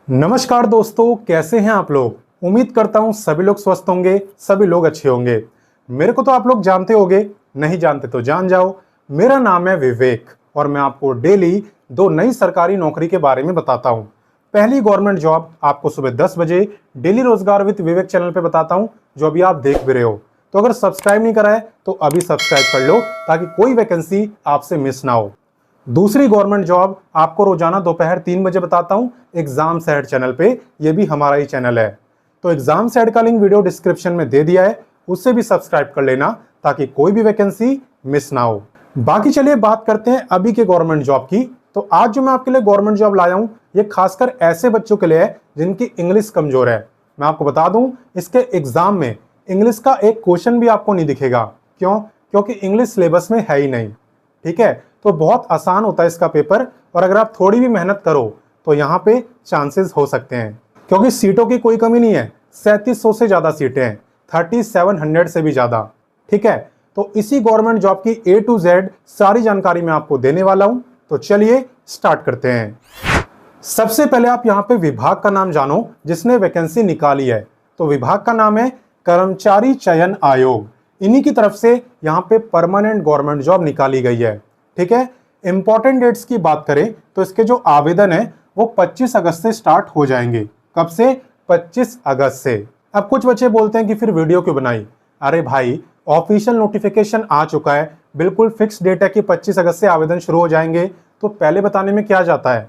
नमस्कार दोस्तों, कैसे हैं आप लोग। उम्मीद करता हूं सभी लोग स्वस्थ होंगे, सभी लोग अच्छे होंगे। मेरे को तो आप लोग जानते होंगे, नहीं जानते तो जान जाओ। मेरा नाम है विवेक और मैं आपको डेली दो नई सरकारी नौकरी के बारे में बताता हूं। पहली गवर्नमेंट जॉब आपको सुबह 10 बजे डेली रोजगार विद विवेक चैनल पे बताता हूं, जो अभी आप देख भी रहे हो। तो अगर सब्सक्राइब नहीं करा है तो अभी सब्सक्राइब कर लो, ताकि कोई वैकेंसी आपसे मिस ना हो। दूसरी गवर्नमेंट जॉब आपको रोजाना दोपहर 3 बजे बताता हूं एग्जाम सेट चैनल पे, ये भी हमारा ही चैनल है। तो एग्जाम सेट का लिंक वीडियो डिस्क्रिप्शन में दे दिया है, उससे भी सब्सक्राइब कर लेना, ताकि कोई भी वैकेंसी मिस ना हो। बाकी चलिए बात करते हैं अभी के गवर्नमेंट जॉब की। तो आज जो मैं आपके लिए गवर्नमेंट जॉब लाया हूं, ये खासकर ऐसे बच्चों के लिए है जिनकी इंग्लिश कमजोर है। मैं आपको बता दूं, इसके एग्जाम में इंग्लिश का एक क्वेश्चन भी आपको नहीं दिखेगा। क्यों? क्योंकि इंग्लिश सिलेबस में है ही नहीं। ठीक है, तो बहुत आसान होता है इसका पेपर, और अगर आप थोड़ी भी मेहनत करो तो यहाँ पे चांसेस हो सकते हैं, क्योंकि सीटों की कोई कमी नहीं है। 3700 से ज्यादा सीटें हैं, 3700 से भी ज्यादा। ठीक है, तो इसी गवर्नमेंट जॉब की A to Z सारी जानकारी मैं आपको देने वाला हूं। तो चलिए स्टार्ट करते हैं। सबसे पहले आप यहाँ पे विभाग का नाम जानो जिसने वैकेंसी निकाली है। तो विभाग का नाम है कर्मचारी चयन आयोग। इन्हीं की तरफ से यहाँ पे परमानेंट गवर्नमेंट जॉब निकाली गई है। ठीक है, इंपॉर्टेंट डेट्स की बात करें तो इसके जो आवेदन है वो 25 अगस्त से स्टार्ट हो जाएंगे। कब से? 25 अगस्त से। अब कुछ बच्चे बोलते हैं कि फिर वीडियो क्यों बनाई। अरे भाई, ऑफिशियल नोटिफिकेशन आ चुका है, बिल्कुल फिक्स डेट है कि 25 अगस्त से आवेदन शुरू हो जाएंगे, तो पहले बताने में क्या जाता है।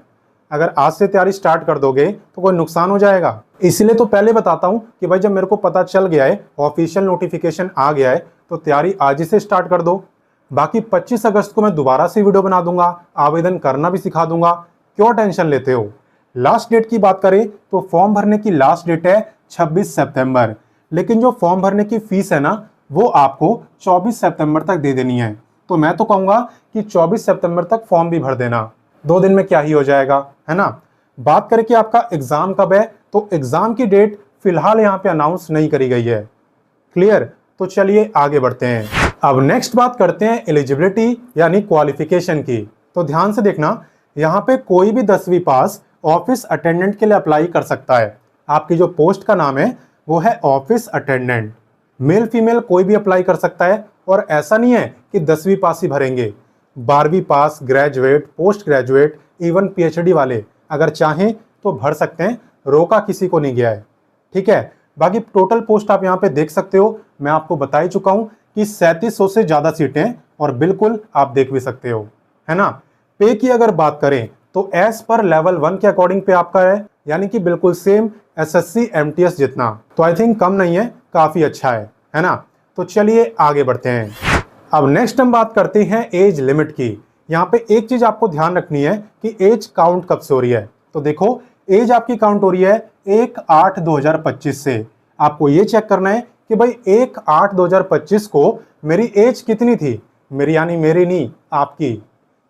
अगर आज से तैयारी स्टार्ट कर दोगे तो कोई नुकसान हो जाएगा। इसलिए तो पहले बताता हूं कि भाई जब मेरे को पता चल गया है, ऑफिशियल नोटिफिकेशन आ गया है, तो तैयारी आज ही से स्टार्ट कर दो। बाकी 25 अगस्त को मैं दोबारा से वीडियो बना दूंगा, आवेदन करना भी सिखा दूंगा। क्यों टेंशन लेते हो। लास्ट डेट की बात करें तो फॉर्म भरने की लास्ट डेट है 26 सितंबर, लेकिन जो फॉर्म भरने की फीस है ना, वो आपको 24 सितंबर तक दे देनी है। तो मैं तो कहूंगा कि 24 सितंबर तक फॉर्म भी भर देना, 2 दिन में क्या ही हो जाएगा, है ना। बात करें कि आपका एग्जाम कब है, तो एग्जाम की डेट फिलहाल यहाँ पे अनाउंस नहीं करी गई है। क्लियर? तो चलिए आगे बढ़ते हैं। अब नेक्स्ट बात करते हैं एलिजिबिलिटी यानी क्वालिफिकेशन की। तो ध्यान से देखना, यहाँ पे कोई भी 10वीं पास ऑफिस अटेंडेंट के लिए अप्लाई कर सकता है। आपकी जो पोस्ट का नाम है वो है ऑफिस अटेंडेंट। मेल फीमेल कोई भी अप्लाई कर सकता है, और ऐसा नहीं है कि 10वीं पास ही भरेंगे। 12वीं pass, graduate, post graduate, even PhD वाले अगर चाहें तो भर सकते हैं, रोका किसी को नहीं गया है। ठीक है, बाकी टोटल पोस्ट आप यहाँ पे देख सकते हो, मैं आपको बता ही चुका हूं कि 3700 से ज्यादा सीटें, और बिल्कुल आप देख भी सकते हो, है ना। पे की अगर बात करें तो एज पर लेवल 1 के अकॉर्डिंग पे आपका है, यानी कि बिल्कुल सेम SSC MTS जितना। तो आई थिंक कम नहीं है, काफी अच्छा है ना। तो चलिए आगे बढ़ते हैं। अब नेक्स्ट हम बात करते हैं एज लिमिट की। यहाँ पे एक चीज आपको ध्यान रखनी है कि एज काउंट कब से हो रही है। तो देखो, एज आपकी काउंट हो रही है 1/8/2025 से। आपको ये चेक करना है कि भाई 1/8/2025 को मेरी एज कितनी थी। मेरी यानी मेरी नहीं, आपकी।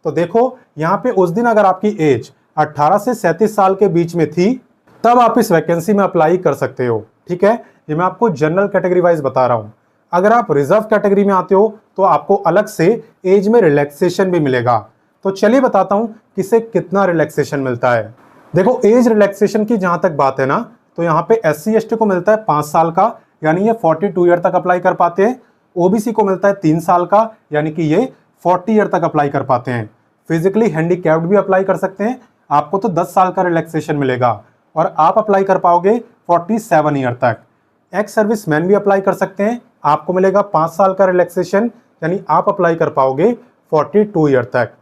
तो देखो यहाँ पे उस दिन अगर आपकी एज 18 से 37 साल के बीच में थी, तब आप इस वैकेंसी में अप्लाई कर सकते हो। ठीक है, ये मैं आपको जनरल कैटेगरी वाइज बता रहा हूँ। अगर आप रिजर्व कैटेगरी में आते हो तो आपको अलग से एज में रिलैक्सेशन भी मिलेगा। तो चलिए बताता हूँ किसे कितना रिलैक्सेशन मिलता है। देखो, एज रिलैक्सेशन की जहां तक बात है ना, तो यहाँ पे SC ST को मिलता है 5 साल का, यानी ये 42 ईयर तक अप्लाई कर पाते हैं। OBC को मिलता है 3 साल का, यानी कि ये 40 ईयर तक अप्लाई कर पाते हैं। फिजिकली हैंडीकैप्ड भी अप्लाई कर सकते हैं, आपको तो 10 साल का रिलैक्सेशन मिलेगा, और आप अप्लाई कर पाओगे 47 ईयर तक। एक्स सर्विस मैन भी अप्लाई कर सकते हैं, आपको मिलेगा 5 साल का रिलैक्सेशन, यानी आप अप्लाई कर पाओगे 42 ईयर तक।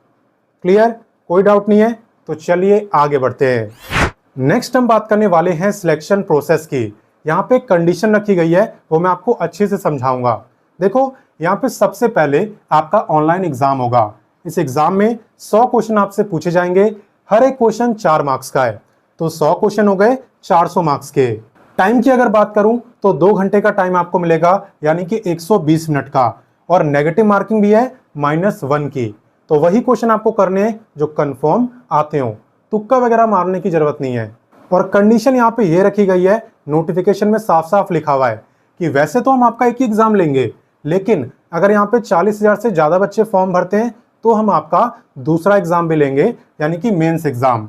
क्लियर? कोई डाउट नहीं है। तो चलिए आगे बढ़ते हैं। नेक्स्ट हम बात करने वाले हैं सिलेक्शन प्रोसेस की। यहाँ पे कंडीशन रखी गई है, वो मैं आपको अच्छे से समझाऊंगा। देखो, यहाँ पे सबसे पहले आपका ऑनलाइन एग्जाम होगा। इस एग्जाम में 100 क्वेश्चन आपसे पूछे जाएंगे, हर एक क्वेश्चन 4 मार्क्स का है। तो 100 क्वेश्चन हो गए 400 मार्क्स के। टाइम की अगर बात करूं तो 2 घंटे का टाइम आपको मिलेगा, यानी कि 120 मिनट का, और नेगेटिव मार्किंग भी है -1 की। तो वही क्वेश्चन आपको करने हैं जो कंफर्म आते हो, तुक्का वगैरह मारने की जरूरत नहीं है। और कंडीशन यहाँ पे ये रखी गई है, नोटिफिकेशन में साफ साफ लिखा हुआ है कि वैसे तो हम आपका एक ही एग्जाम लेंगे, लेकिन अगर यहाँ पे 40,000 से ज्यादा बच्चे फॉर्म भरते हैं तो हम आपका दूसरा एग्जाम भी लेंगे, यानी कि मेंस एग्जाम।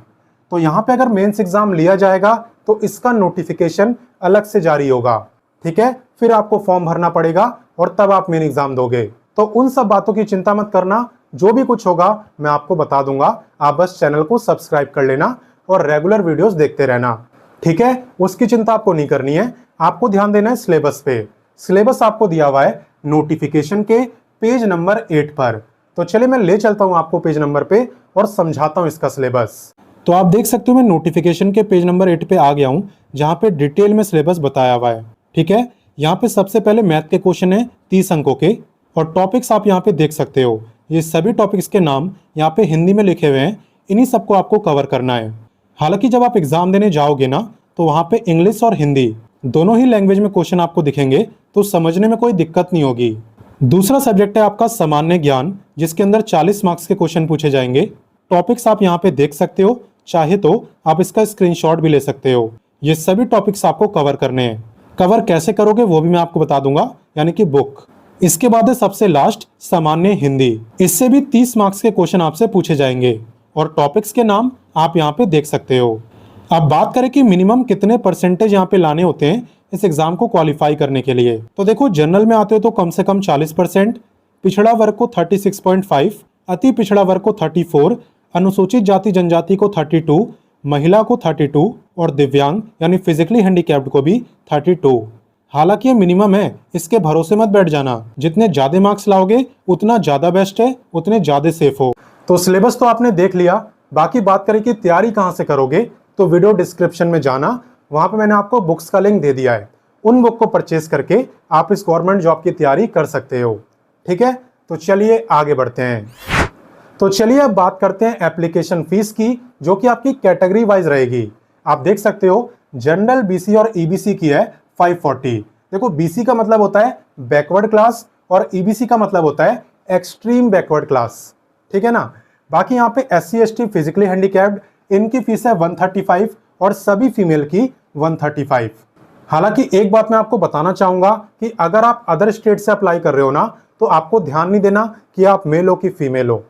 तो यहाँ पे अगर मेंस एग्जाम लिया जाएगा तो इसका नोटिफिकेशन अलग से जारी होगा, ठीक है। फिर आपको फॉर्म भरना पड़ेगा और तब आप मेन एग्जाम दोगे। तो उन सब बातों की चिंता मत करना, जो भी कुछ होगा मैं आपको बता दूंगा। आप बस चैनल को सब्सक्राइब कर लेना और रेगुलर वीडियोस देखते रहना, ठीक है। उसकी चिंता आपको नहीं करनी है, आपको ध्यान देना है सिलेबस पे। सिलेबस आपको दिया हुआ है नोटिफिकेशन के पेज नंबर 8 पर। तो चलिए मैं ले चलता हूं आपको पेज नंबर पे और समझाता हूं इसका सिलेबस। तो आप देख सकते हो मैं नोटिफिकेशन के पेज नंबर 8 पे आ गया हूं, जहां पे डिटेल में सिलेबस बताया हुआ है, ठीक है। यहाँ पे सबसे पहले मैथ के क्वेश्चन है 30 अंकों के, और टॉपिक्स आप यहाँ पे देख सकते हो। ये सभी टॉपिक्स के नाम यहाँ पे हिंदी में लिखे हुए हैं, इन्हीं सबको आपको कवर करना है। हालांकि जब आप एग्जाम देने जाओगे ना, तो वहाँ पे इंग्लिश और हिंदी दोनों ही लैंग्वेज में क्वेश्चन आपको दिखेंगे, तो समझने में कोई दिक्कत नहीं होगी। दूसरा सब्जेक्ट है आपका सामान्य ज्ञान, जिसके अंदर 40 मार्क्स के क्वेश्चन पूछे जाएंगे। टॉपिक्स आप यहाँ पे देख सकते हो, चाहे तो आप इसका स्क्रीनशॉट भी ले सकते हो। ये सभी टॉपिक्स आपको कवर करने हैं। कवर कैसे करोगे वो भी मैं आपको बता दूंगा, यानी कि बुक। इसके बाद है सबसे लास्ट सामान्य हिंदी, इससे भी 30 मार्क्स के क्वेश्चन आपसे पूछे जाएंगे और टॉपिक्स के नाम आप यहाँ पे देख सकते हो। अब बात करें कि मिनिमम कितने परसेंटेज यहाँ पे लाने होते हैं इस एग्जाम को क्वालिफाई करने के लिए, तो देखो जनरल में आते हो तो कम से कम 40%, पिछड़ा वर्ग को 36.5, अति पिछड़ा वर्ग को 34, अनुसूचित जाति जनजाति को 32, महिला को 32 और दिव्यांग यानी फिजिकली हैंडीकैप्ड को भी 32। हालांकि ये मिनिमम है, इसके भरोसे मत बैठ जाना। जितने ज्यादा मार्क्स लाओगे उतना ज्यादा बेस्ट है, उतने ज्यादा सेफ हो। तो सिलेबस तो आपने देख लिया, बाकी बात करें कि तैयारी कहाँ से करोगे, तो वीडियो डिस्क्रिप्शन में जाना, वहां पे मैंने आपको बुक्स का लिंक दे दिया है। उन बुक को परचेज करके आप इस गवर्नमेंट जॉब की तैयारी कर सकते हो, ठीक है। तो चलिए आगे बढ़ते हैं। तो चलिए अब बात करते हैं एप्लीकेशन फीस की, जो कि आपकी कैटेगरी वाइज रहेगी। आप देख सकते हो जनरल, बीसी और ईबीसी की है 540। देखो बीसी का मतलब होता है बैकवर्ड क्लास और ईबीसी का मतलब होता है एक्सट्रीम बैकवर्ड क्लास, ठीक है ना। बाकी यहाँ पे SC ST फिजिकली हैंडीकैप्ड, इनकी फीस है 135 और सभी फीमेल की 135। हालांकि एक बात मैं आपको बताना चाहूंगा कि अगर आप अदर स्टेट से अप्लाई कर रहे हो ना, तो आपको ध्यान नहीं देना कि आप मेल हो कि फीमेल हो,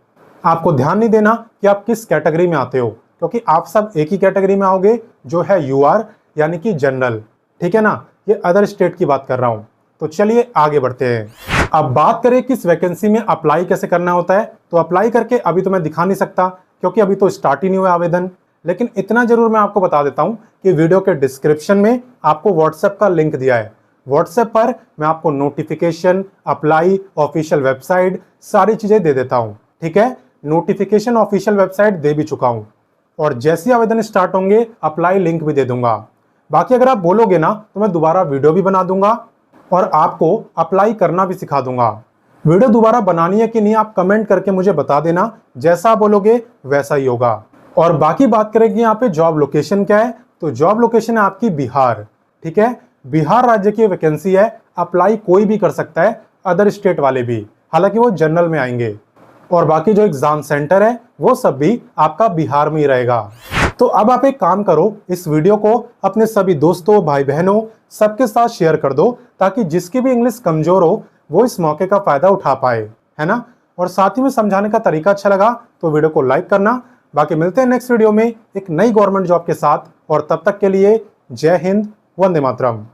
आपको ध्यान नहीं देना कि आप किस कैटेगरी में आते हो, क्योंकि आप सब एक ही कैटेगरी में आओगे, जो है UR यानी कि जनरल, ठीक है ना। ये अदर स्टेट की बात कर रहा हूं। तो चलिए आगे बढ़ते हैं। अब बात करें कि इस वैकेंसी में अप्लाई कैसे करना होता है, तो अप्लाई करके अभी तो मैं दिखा नहीं सकता, क्योंकि अभी तो स्टार्ट ही नहीं हुआ आवेदन। लेकिन इतना जरूर मैं आपको बता देता हूं कि वीडियो के डिस्क्रिप्शन में आपको व्हाट्सएप का लिंक दिया है। व्हाट्सएप पर मैं आपको नोटिफिकेशन, अप्लाई, ऑफिशियल वेबसाइट, सारी चीजें दे देता हूं, ठीक है। नोटिफिकेशन ऑफिशियल वेबसाइट दे भी चुका हूं, और जैसे आवेदन स्टार्ट होंगे अप्लाई लिंक भी दे दूंगा। बाकी अगर आप बोलोगे ना, तो मैं दोबारा वीडियो भी बना दूंगा और आपको अप्लाई करना भी सिखा दूंगा। वीडियो दोबारा बनानी है कि नहीं, आप कमेंट करके मुझे बता देना, जैसा बोलोगे वैसा ही होगा। और बाकी बात करें कि यहाँ पे जॉब लोकेशन क्या है, तो जॉब लोकेशन है आपकी बिहार, ठीक है। बिहार राज्य की वैकेंसी है, अप्लाई कोई भी कर सकता है, अदर स्टेट वाले भी, हालांकि वो जनरल में आएंगे। और बाकी जो एग्जाम सेंटर है वो सब भी आपका बिहार में ही रहेगा। तो अब आप एक काम करो, इस वीडियो को अपने सभी दोस्तों, भाई बहनों, सबके साथ शेयर कर दो, ताकि जिसकी भी इंग्लिश कमजोर हो वो इस मौके का फायदा उठा पाए, है ना। और साथ ही में समझाने का तरीका अच्छा लगा तो वीडियो को लाइक करना। बाकी मिलते हैं नेक्स्ट वीडियो में एक नई गवर्नमेंट जॉब के साथ, और तब तक के लिए जय हिंद, वंदे मातरम।